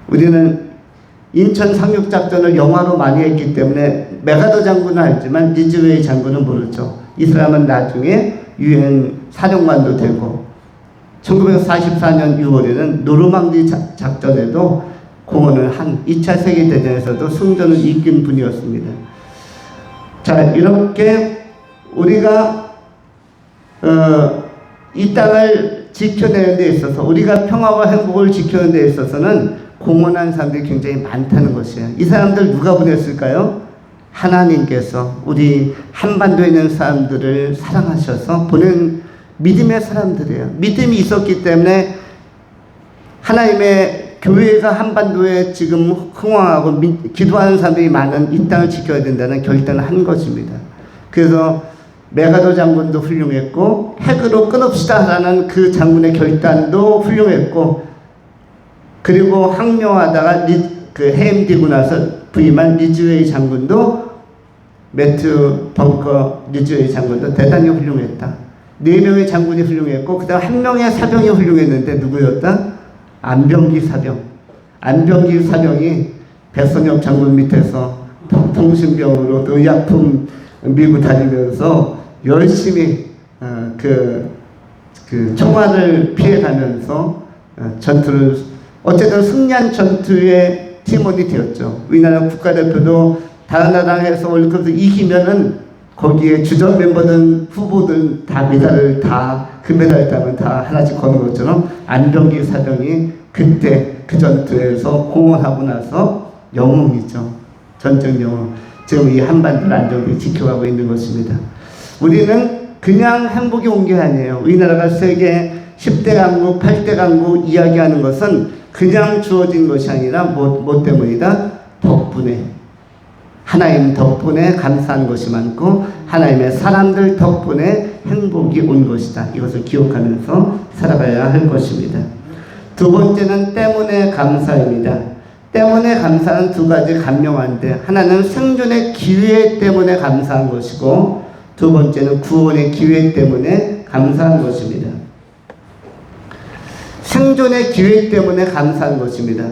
우리는 인천 상륙작전을 영화로 많이 했기 때문에 메가더 장군은 알지만 니즈웨이 장군은 모르죠. 이 사람은 나중에 유엔 사령관도 되고 1944년 6월에는 노르망디 작전에도 공헌을 한 2차 세계대전에서도 승전을 이끈 분이었습니다. 자, 이렇게 우리가 이 땅을 지켜내는 데 있어서, 우리가 평화와 행복을 지켜내는 데 있어서는 공헌한 사람들이 굉장히 많다는 것이에요. 이 사람들 누가 보냈을까요? 하나님께서 우리 한반도에 있는 사람들을 사랑하셔서 보낸 믿음의 사람들이에요. 믿음이 있었기 때문에 하나님의 교회가 한반도에 지금 흥황하고 기도하는 사람들이 많은 이 땅을 지켜야 된다는 결단을 한 것입니다. 그래서 메가더 장군도 훌륭했고, 핵으로 끊읍시다라는 그 장군의 결단도 훌륭했고, 그리고 항명하다가 해임되고 나서 부임한 니즈웨이 장군도, 매튜 벙커 니즈웨이 장군도 대단히 훌륭했다. 4명의 장군이 훌륭했고 그 다음 1명의 사병이 훌륭했는데 누구였다? 안병기 사병. 안병기 사병이 백선엽 장군 밑에서 통신병으로 또 의약품 밀고 다니면서 열심히 그 총알을 피해가면서 전투를 어쨌든 승리한 전투의 팀원이 되었죠. 우리나라 국가대표도 다른 나라랑 해서 월드컵에서 이기면은 거기에 주전 멤버들 후보들 다 메달을 다 금메달 따면 다 하나씩 거는 것처럼 안병기 사병이 그때 그 전투에서 공헌하고 나서 영웅이죠. 전적 영웅. 지금 이 한반도를 안정되게 지켜가고 있는 것입니다. 우리는 그냥 행복이 온 게 아니에요. 우리나라가 세계 10대 강국, 8대 강국 이야기하는 것은 그냥 주어진 것이 아니라 뭐 때문이다? 덕분에. 하나님 덕분에 감사한 것이 많고 하나님의 사람들 덕분에 행복이 온 것이다. 이것을 기억하면서 살아가야 할 것입니다. 두 번째는 때문에 감사입니다. 때문에 감사는 두 가지 간명한데 하나는 생존의 기회 때문에 감사한 것이고 두 번째는 구원의 기회 때문에 감사한 것입니다. 생존의 기회 때문에 감사한 것입니다.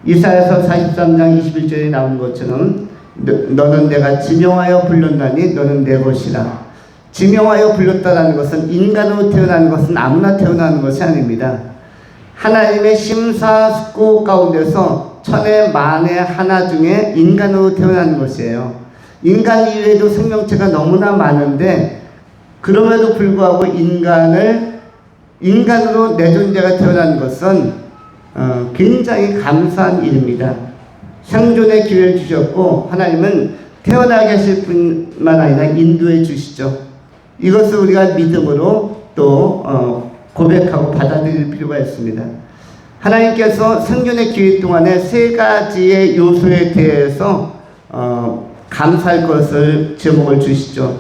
이사야서 43장 21절에 나온 것처럼 너는 내가 지명하여 불렀나니 너는 내 것이라. 지명하여 불렀다라는 것은 인간으로 태어나는 것은 아무나 태어나는 것이 아닙니다. 하나님의 심사숙고 가운데서 천의 만의 하나 중에 인간으로 태어나는 것이에요. 인간 이외에도 생명체가 너무나 많은데 그럼에도 불구하고 인간으로 내 존재가 태어난 것은 굉장히 감사한 일입니다. 생존의 기회를 주셨고 하나님은 태어나게 하실 뿐만 아니라 인도해 주시죠. 이것을 우리가 믿음으로 또 고백하고 받아들일 필요가 있습니다. 하나님께서 생존의 기회 동안에 세 가지의 요소에 대해서 감사할 것을 제목을 주시죠.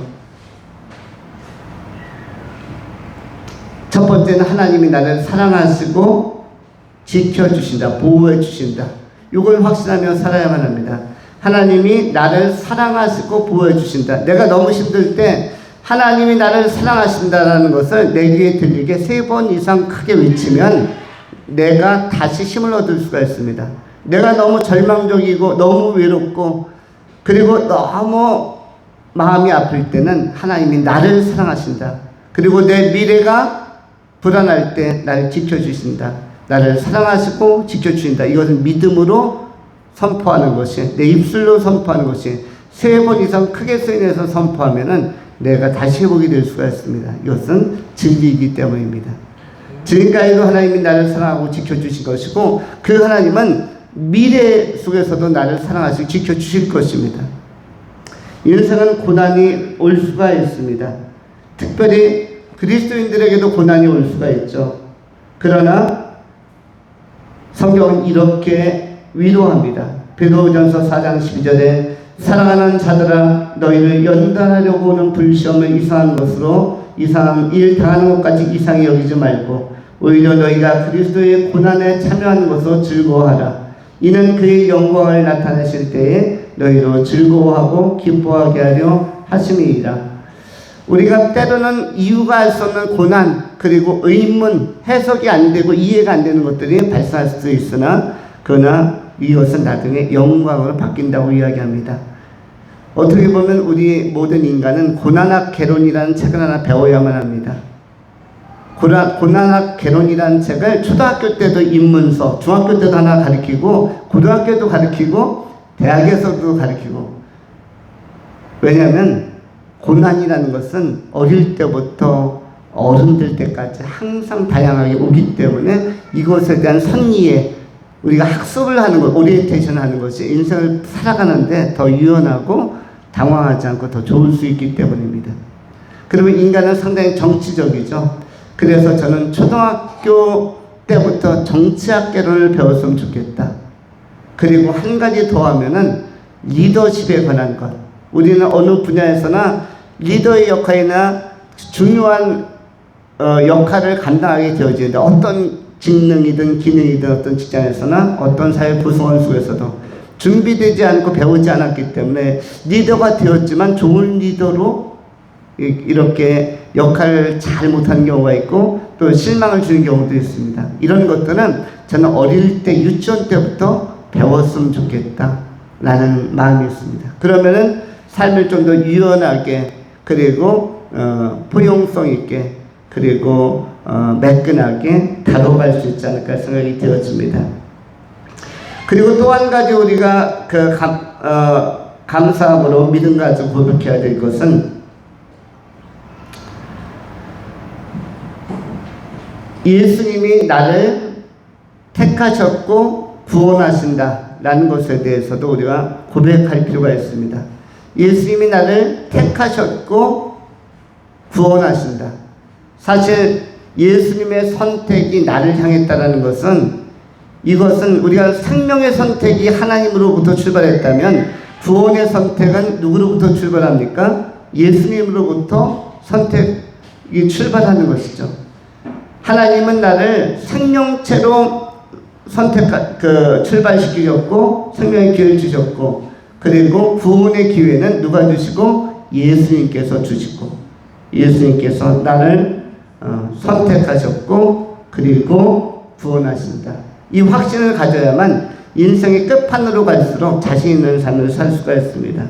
첫 번째는 하나님이 나를 사랑하시고 지켜주신다, 보호해 주신다. 이걸 확신하며 살아야만 합니다. 하나님이 나를 사랑하시고 보호해 주신다. 내가 너무 힘들 때 하나님이 나를 사랑하신다는 것을 내 귀에 들리게 3번 이상 크게 외치면 내가 다시 힘을 얻을 수가 있습니다. 내가 너무 절망적이고 너무 외롭고 그리고 너무 마음이 아플 때는 하나님이 나를 사랑하신다. 그리고 내 미래가 불안할 때 나를 지켜주신다. 나를 사랑하시고 지켜주신다. 이것은 믿음으로 선포하는 것이, 내 입술로 선포하는 것이 3번 이상 크게 소리내서 선포하면은 내가 다시 회복이 될 수가 있습니다. 이것은 진리이기 때문입니다. 지금까지도 하나님이 나를 사랑하고 지켜주신 것이고 그 하나님은 미래 속에서도 나를 사랑하시고 지켜주실 것입니다. 인생은 고난이 올 수가 있습니다. 특별히 그리스도인들에게도 고난이 올 수가 있죠. 그러나 성경은 이렇게 위로합니다. 베드로전서 4장 12절에 사랑하는 자들아 너희를 연단하려고 오는 불시험을 이상한 것으로 이상한 일 당하는 것까지 이상히 여기지 말고 오히려 너희가 그리스도의 고난에 참여하는 것으로 즐거워하라. 이는 그의 영광을 나타내실 때에 너희로 즐거워하고 기뻐하게 하려 하심이니라. 우리가 때로는 이유가 알 수 없는 고난 그리고 의문, 해석이 안 되고 이해가 안 되는 것들이 발생할 수도 있으나 그러나 이것은 나중에 영광으로 바뀐다고 이야기합니다. 어떻게 보면 우리 모든 인간은 고난학 개론이라는 책을 하나 배워야만 합니다. 고난학 개론이라는 책을 초등학교 때도 입문서, 중학교 때도 하나 가르치고 고등학교도 가르치고 대학에서도 가르치고. 왜냐하면 고난이라는 것은 어릴 때부터 어른들 때까지 항상 다양하게 오기 때문에 이것에 대한 선의에 우리가 학습을 하는 것, 오리엔테이션 하는 것이 인생을 살아가는데 더 유연하고 당황하지 않고 더 좋을 수 있기 때문입니다. 그러면 인간은 상당히 정치적이죠. 그래서 저는 초등학교 때부터 정치학 개론을 배웠으면 좋겠다. 그리고 한 가지 더 하면은 리더십에 관한 것. 우리는 어느 분야에서나 리더의 역할이나 중요한 역할을 감당하게 되어지는데 어떤 직능이든 기능이든 어떤 직장에서나 어떤 사회 구성원 속에서도 준비되지 않고 배우지 않았기 때문에 리더가 되었지만 좋은 리더로 이렇게 역할을 잘 못하는 경우가 있고 또 실망을 주는 경우도 있습니다. 이런 것들은 저는 어릴 때 유치원 때부터 배웠으면 좋겠다 라는 마음이 있습니다. 그러면은 삶을 좀 더 유연하게 그리고 포용성 있게 그리고 매끈하게 다뤄갈 수 있지 않을까 생각이 되어집니다. 그리고 또 한 가지 우리가 감사함으로 믿음 가지고 고백해야 될 것은 예수님이 나를 택하셨고 구원하신다 라는 것에 대해서도 우리가 고백할 필요가 있습니다. 예수님이 나를 택하셨고 구원하신다. 사실 예수님의 선택이 나를 향했다라는 것은 이것은 우리가 생명의 선택이 하나님으로부터 출발했다면 구원의 선택은 누구로부터 출발합니까? 예수님으로부터 선택이 출발하는 것이죠. 하나님은 나를 생명체로 출발시키셨고 생명의 기회를 주셨고 그리고 구원의 기회는 누가 주시고 예수님께서 주시고 예수님께서 나를 선택하셨고 그리고 구원하신다. 이 확신을 가져야만 인생의 끝판으로 갈수록 자신 있는 삶을 살 수가 있습니다.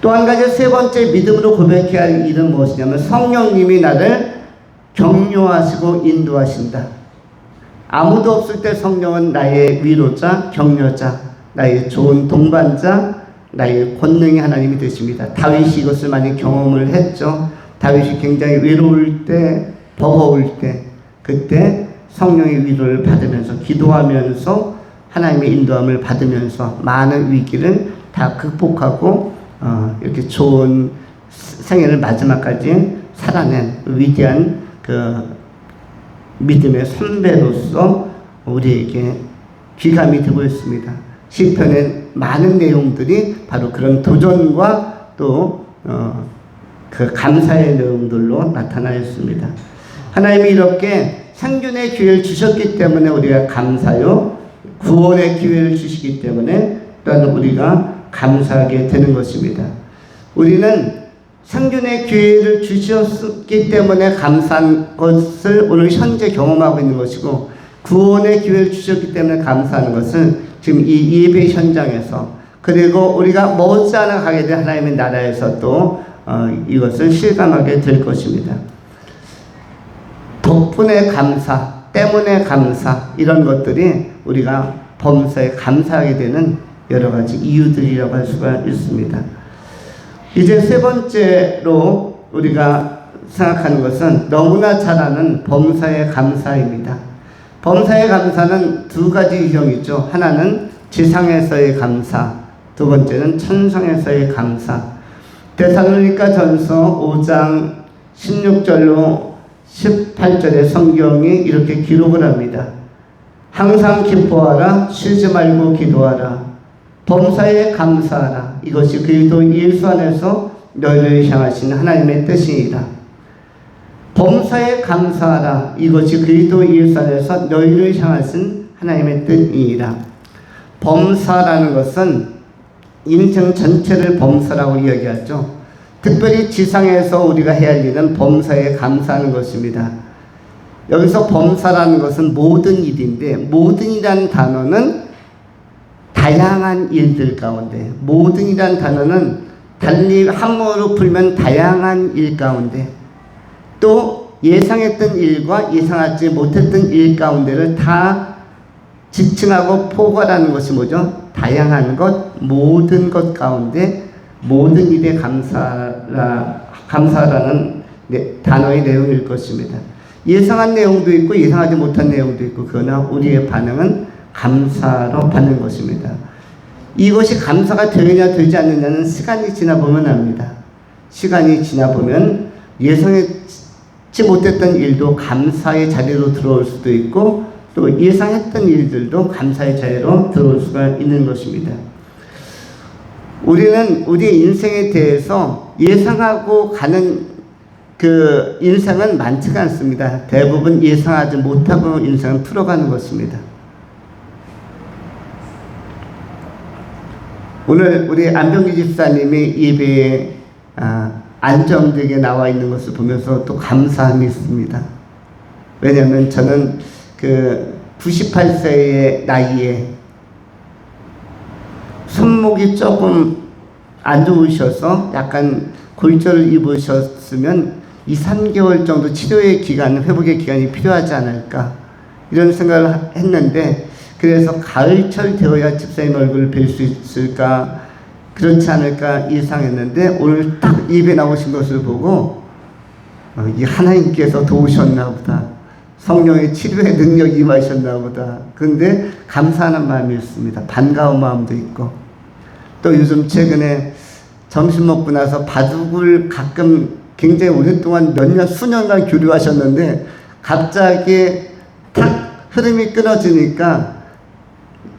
또 한 가지 세 번째 믿음으로 고백해야 할 일은 무엇이냐면 성령님이 나를 격려하시고 인도하신다. 아무도 없을 때 성령은 나의 위로자, 격려자, 나의 좋은 동반자, 나의 권능의 하나님이 되십니다. 다윗이 이것을 많이 경험을 했죠. 다윗이 굉장히 외로울 때, 버거울 때, 그때 성령의 위로를 받으면서 기도하면서 하나님의 인도함을 받으면서 많은 위기를 다 극복하고 이렇게 좋은 생애를 마지막까지 살아낸 위대한 믿음의 선배로서 우리에게 귀감이 되고 있습니다. 시편의 많은 내용들이 바로 그런 도전과 또 감사의 내용들로 나타나 있습니다. 하나님이 이렇게 생존의 기회를 주셨기 때문에 우리가 감사요, 구원의 기회를 주시기 때문에 또한 우리가 감사하게 되는 것입니다. 우리는 생존의 기회를 주셨기 때문에 감사한 것을 오늘 현재 경험하고 있는 것이고 구원의 기회를 주셨기 때문에 감사하는 것은 지금 이 예배 현장에서 그리고 우리가 머지않아 가게 될 하나님의 나라에서 또 이것을 실감하게 될 것입니다. 덕분에 감사, 때문에 감사 이런 것들이 우리가 범사에 감사하게 되는 여러 가지 이유들이라고 할 수가 있습니다. 이제 세 번째로 우리가 생각하는 것은 너무나 잘 아는 범사의 감사입니다. 범사의 감사는 두 가지 유형이죠. 하나는 지상에서의 감사, 두 번째는 천상에서의 감사. 데살로니가 전서 5장 16절로 18절의 성경이 이렇게 기록을 합니다. 항상 기뻐하라, 쉬지 말고 기도하라, 범사에 감사하라. 이것이 그리스도 예수 안에서 너희를 향하신 하나님의 뜻이니라. 범사에 감사하라. 이것이 그리스도 예수 안에서 너희를 향하신 하나님의 뜻이니라. 범사라는 것은 인생 전체를 범사라고 이야기하죠. 특별히 지상에서 우리가 해야 할 일은 범사에 감사하는 것입니다. 여기서 범사라는 것은 모든 일인데 모든이라는 단어는 다양한 일들 가운데 모든이라는 단어는 달리 한문으로 풀면 다양한 일 가운데 또 예상했던 일과 예상하지 못했던 일 가운데를 다 지칭하고 포괄하는 것이 뭐죠? 다양한 것, 모든 것 가운데 모든 일에 감사라는 단어의 내용일 것입니다. 예상한 내용도 있고 예상하지 못한 내용도 있고 그러나 우리의 반응은 감사로 받는 것입니다. 이것이 감사가 되느냐 되지 않느냐는 시간이 지나보면 압니다. 시간이 지나보면 예상치 못했던 일도 감사의 자리로 들어올 수도 있고 또 예상했던 일들도 감사의 자리로 들어올 수가 있는 것입니다. 우리는 우리 인생에 대해서 예상하고 가는 인생은 많지가 않습니다. 대부분 예상하지 못하고 인생을 풀어가는 것입니다. 오늘 우리 안병기 집사님이 예배에 안정되게 나와 있는 것을 보면서 또 감사함이 있습니다. 왜냐하면 저는 그 98세의 나이에 손목이 조금 안 좋으셔서 약간 골절을 입으셨으면 2, 3개월 정도 치료의 기간, 회복의 기간이 필요하지 않을까 이런 생각을 했는데, 그래서 가을철 되어야 집사님 얼굴을 뵐 수 있을까, 그렇지 않을까 예상했는데 오늘 딱 입에 나오신 것을 보고 이 하나님께서 도우셨나 보다, 성령의 치료의 능력이 임하셨나 보다. 그런데 감사하는 마음이었습니다. 반가운 마음도 있고, 또 요즘 최근에 점심 먹고 나서 바둑을 가끔 굉장히 오랫동안 몇 년, 수년간 교류하셨는데 갑자기 탁 흐름이 끊어지니까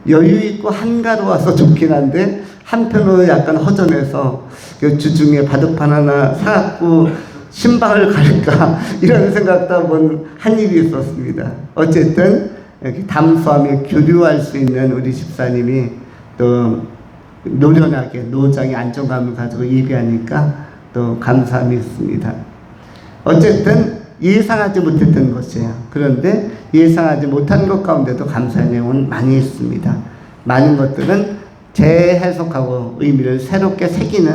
여유 있고 한가로워서 좋긴 한데 한편으로 약간 허전해서 주중에 바둑판 하나 사갖고 신방을 갈까 이런 생각도 한번 한 일이 있었습니다. 어쨌든 이렇게 담소하며 교류할 수 있는 우리 집사님이 또 노련하게 노장의 안정감을 가지고 예배하니까 또 감사함이 있습니다. 어쨌든 예상하지 못했던 것이에요. 그런데 예상하지 못한 것 가운데도 감사의 내용은 많이 있습니다. 많은 것들은 재해석하고 의미를 새롭게 새기는